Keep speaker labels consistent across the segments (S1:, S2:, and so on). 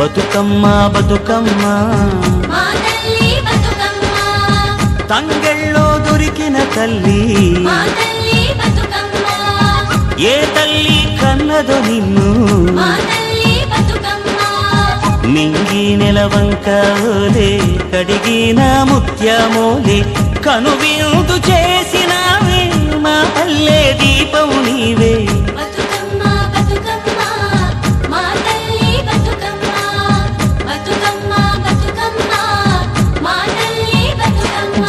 S1: బతుకమ్మ బతుకమ్మ
S2: మా తల్లి బతుకమ్మ
S1: తంగెళ్ళో దొరికిన తల్లి
S2: మా తల్లి బతుకమ్మ
S1: ఏ తల్లి కన్నదో నిన్ను
S2: మా తల్లి బతుకమ్మ
S1: నింగి నెలవంక ఓలే కడిగిన ముత్యమోలే కనువిందు చేసినావే మా పల్లె దీపం నీవే
S2: బతుకమ్మ బతుకమ్మ మా తల్లి బతుకమ్మ బతుకమ్మ బతుకమ్మ మా తల్లి బతుకమ్మ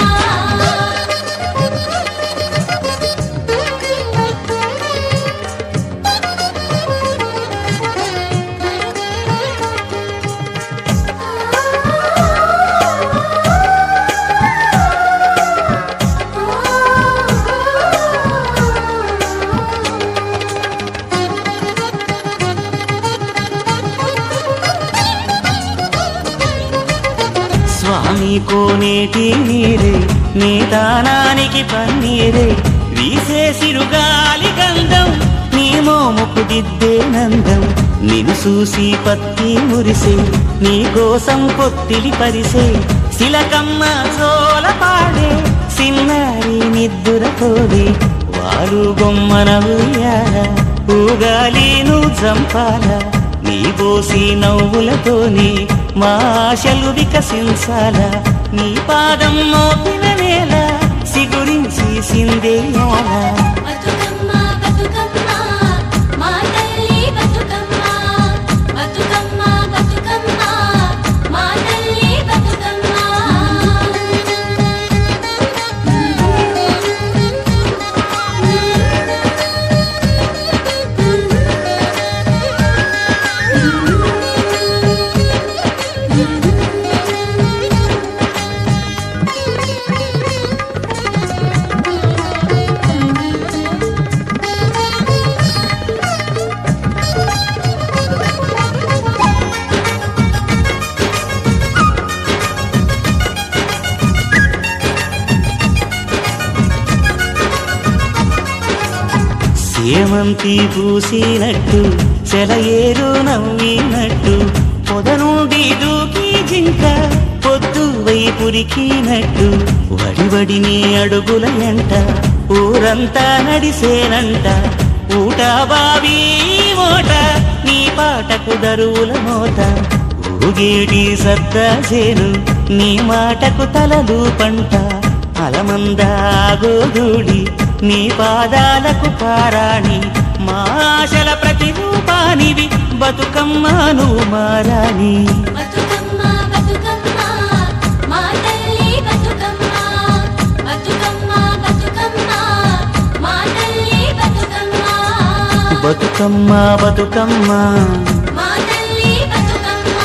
S1: స్వామి కోనేటి నీరే నీ దానానికి పన్నీరే వీసే సిరుగాలి గంధం నీ మోముకు దిద్దే నందం నిన్ను చూసి పత్తి మురిసే నీ కోసం పొత్తిలి పరిసే శిలకమ్మ చోల పాడే సిన్నారి నిద్దురతోడి వారు బొమ్మన ఉయ్యాల ఊగాలి నువ్వు చంపాల నీ బోసి నవ్వులతోని మా ఆశలు వికసించాల నీ పాదం మోపిన నేల సిగురించి సిందేయాల
S2: బతుకమ్మ బతుకమ్మ మా తల్లి బతుకమ్మ బతుకమ్మ బతుకమ్మ మా తల్లి బతుకమ్మ
S1: సేమంతి పూసినట్టు సెలయేరు నవ్వినట్టు పొద నుండి దూకి జింక పొద్దు వైపురికినట్టు వడివడి నీ అడుగుల ఎంట ఊరంతా నడిసేనంట ఊట బావి మోట నీ పాటకు దరువుల మోత ఊగేటి సత్తా చేను నీ మాటకు తలలు పంట అలమందాగోదూడి నీ పాదాలకు పారాణి మా ఆశల ప్రతిరూపానివి బతుకమ్మను మారాని
S2: బతుకమ్మ బతుకమ్మ మా తల్లి బతుకమ్మ బతుకమ్మ బతుకమ్మ మా తల్లి బతుకమ్మ
S1: బతుకమ్మ బతుకమ్మ
S2: మా తల్లి బతుకమ్మ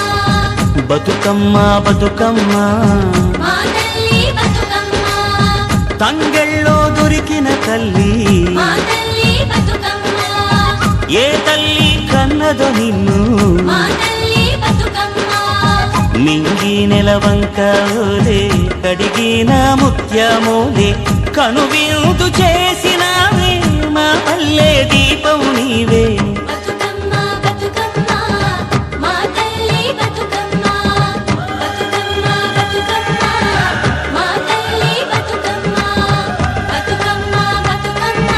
S1: బతుకమ్మ బతుకమ్మ
S2: మా తల్లి బతుకమ్మ
S1: తంగెళ్ళో దొరికిన తల్లి
S2: మా తల్లి బతుకమ్మ
S1: ఏ తల్లి కన్నదో నిన్ను
S2: మా తల్లి బతుకమ్మ
S1: నింగి నెలవంక ఓలే కడిగిన ముత్యమోలే కనువిందు చేసినావే మా పల్లె దీపం నీవే
S2: బతుకమ్మ బతుకమ్మ మా తల్లి బతుకమ్మ బతుకమ్మ బతుకమ్మ మా తల్లి బతుకమ్మ బతుకమ్మ బతుకమ్మ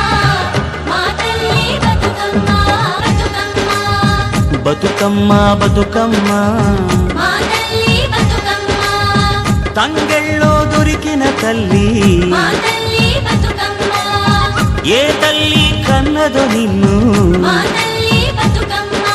S2: మా తల్లి బతుకమ్మ
S1: బతుకమ్మ బతుకమ్మ
S2: మా తల్లి బతుకమ్మ
S1: తంగెళ్ళో దొరికిన తల్లి
S2: మా తల్లి బతుకమ్మ
S1: ఏ తల్లి కన్నదో నిన్ను
S2: మా తల్లి బతుకమ్మ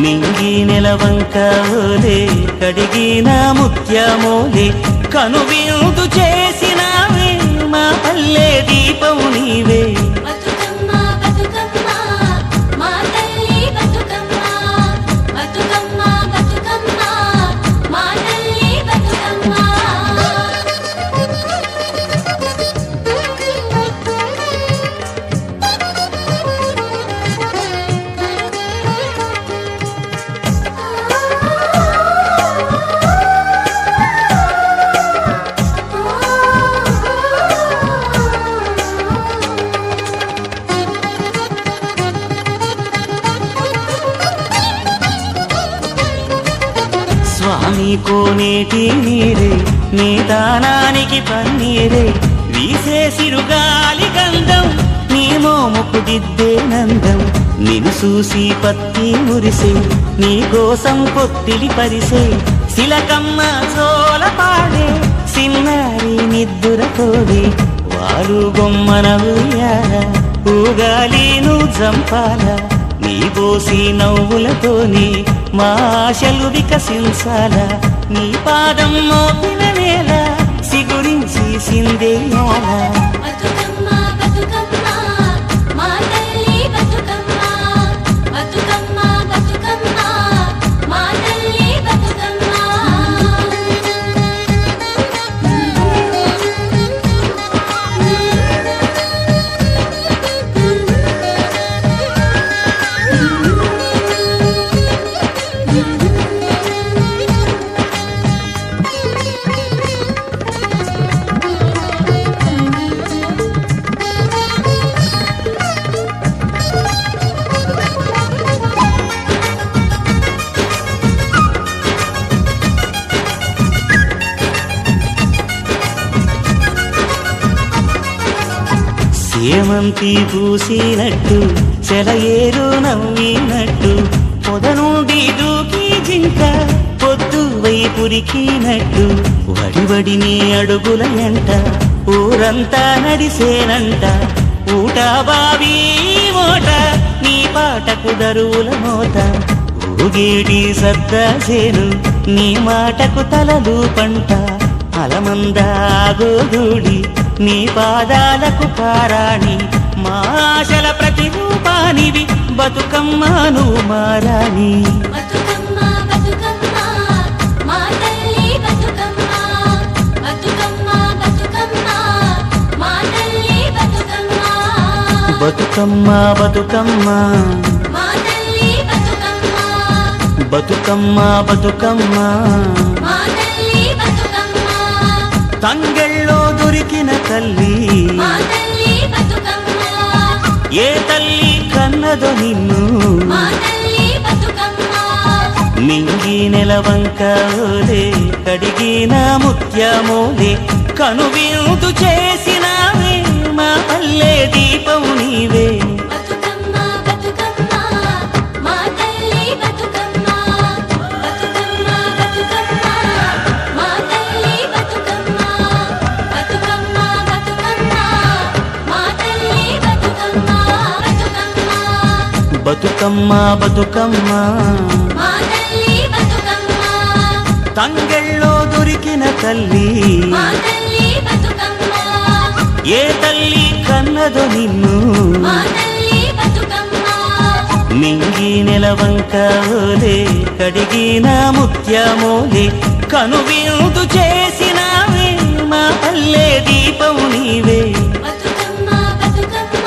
S1: నింగి నెలవంక ఓలే కడిగిన ముత్యమోలే కనువిందు చేసినావే మా పల్లె దీపం నీవే
S2: బతుకమ్మ బతుకమ్మ మా తల్లి బతుకమ్మ బతుకమ్మ బతుకమ్మ మా తల్లి బతుకమ్మ
S1: స్వామి కోనేటి నీరే నీ దానానికి పన్నీరే వీసే సిరుగాలి గంధం నీ మోముకు దిద్దే నందం నిన్ను చూసి పత్తి మురిసే నీ కోసం పొత్తిలి పరిసే శిలకమ్మ చోల పాడే సిన్నారి నిద్దుర తోడే వారు బొమ్మన ఉయ్యాల ఊగాలి నువ్వు జంపాల నీ బోసి నవ్వులతోని మా ఆశలు వికసించాల నీ పాదం మోపిన వేళ సిగురించి సిందేయాల
S2: బతుకమ్మ బతుకమ్మ మా తల్లి బతుకమ్మ బతుకమ్మ బతుకమ్మ మా తల్లి బతుకమ్మ
S1: సేమంతి పూసినట్టు చెలయేరు నవ్వినట్టు పొద నుండి దూకి జింక పొద్దు వైపురికినట్టు వడివడి నీ అడుగుల ఎంట ఊరంతా నడిసేనంట ఊట బావి మోట నీ పాటకు దరువుల మోత ఊగేటి సద్దా చేను నీ మాటకు తలలు పంట అలమందాగోదూడి నీ పాదాలకు పారాణి మా ఆశల ప్రతిరూపానివి బతుకమ్మను మారాణి
S2: బతుకమ్మ బతుకమ్మ మా తల్లి బతుకమ్మ బతుకమ్మ బతుకమ్మ మా తల్లి బతుకమ్మ
S1: బతుకమ్మ బతుకమ్మ
S2: మా తల్లి బతుకమ్మ
S1: బతుకమ్మ బతుకమ్మ
S2: మా తల్లి బతుకమ్మ
S1: తంగెళ్ళో దొరికిన తల్లి
S2: మా తల్లి బతుకమ్మ
S1: ఏ తల్లి కన్నదో నిన్ను
S2: మా తల్లి బతుకమ్మ
S1: మింగి నెలవంక ఓలే కడిగిన ముత్యమోలే కనువిందు చేసినావే మా పల్లె దీపం నీవే
S2: బతుకమ్మ బతుకమ్మ మా తల్లి బతుకమ్మ బతుకమ్మ బతుకమ్మ మా తల్లి బతుకమ్మ బతుకమ్మ బతుకమ్మ మా తల్లి బతుకమ్మ
S1: బతుకమ్మ బతుకమ్మ
S2: మా తల్లి బతుకమ్మ
S1: తంగెళ్ళో దొరికిన తల్లి
S2: మా తల్లి బతుకమ్మ
S1: ఏ తల్లి కన్నదో నిన్ను
S2: మా తల్లి బతుకమ్మ
S1: మింగి నెలవంక ఓలే కడిగిన ముత్యమోలే కనువిందు చేసినావే మా పల్లె దీపం నీవే
S2: బతుకమ్మ బతుకమ్మ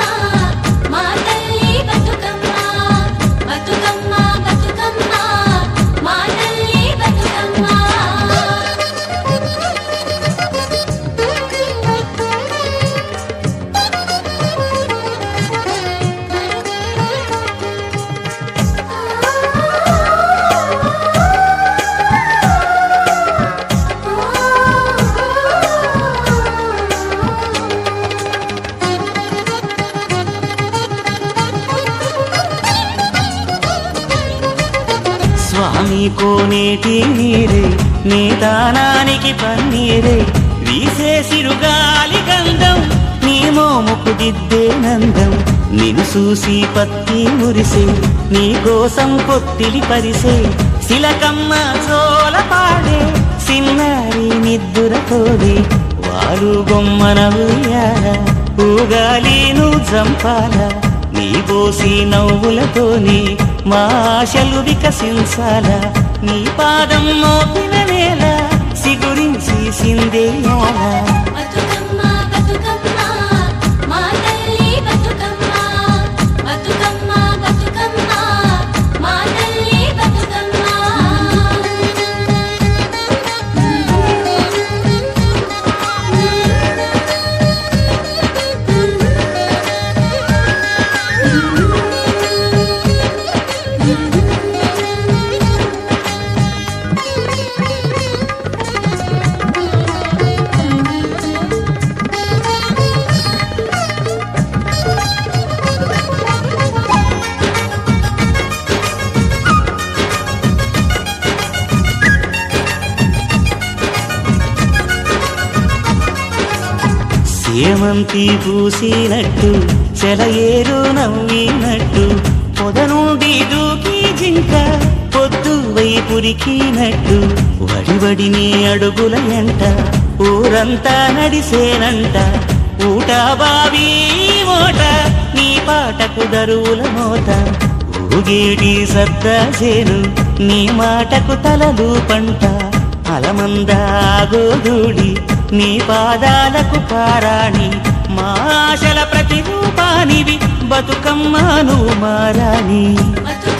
S2: మా తల్లి బతుకమ్మ బతుకమ్మ బతుకమ్మ మా తల్లి బతుకమ్మ
S1: స్వామి కోనేటి నీరే నీ దానానికి పన్నీరే వీసే సిరుగాలి గంధం నీ మోముకు దిద్దే నందం నిన్ను చూసి పత్తి మురిసే నీ కోసం పొత్తిలి పరిసే శిలకమ్మ చోల పాడే సిన్నారి నిద్దుర తోడే వారు బొమ్మన ఉయ్యాల ఊగాలి నువ్వు జంపాల నీ బోసి నవ్వులతోని మా ఆశలు వికసించాల నీ పాదం మోపిన వేళ సిగురించి సిందేయాల
S2: బతుకమ్మ బతుకమ్మ మా తల్లి బతుకమ్మ బతుకమ్మ బతుకమ్మ మా తల్లి బతుకమ్మ
S1: చేమంతి పూసినట్టు సెలయేరు నవ్వినట్టు పొద నుండి దూకి జింక పొద్దు వైపురికినట్టు వడివడిని అడుగుల ఎంట ఊరంతా నడిసేనంట ఊట బావి మోట నీ పాటకు దరువుల మోత ఊగేటి సద్దాసేను నీ మాటకు తలలు పంట అలమందాగోదూడి నీ పాదాలకు పారాణి మా ఆశల ప్రతిరూపానివి బతుకమ్మ నువ్వు మారాణి
S2: బతుకమ్మ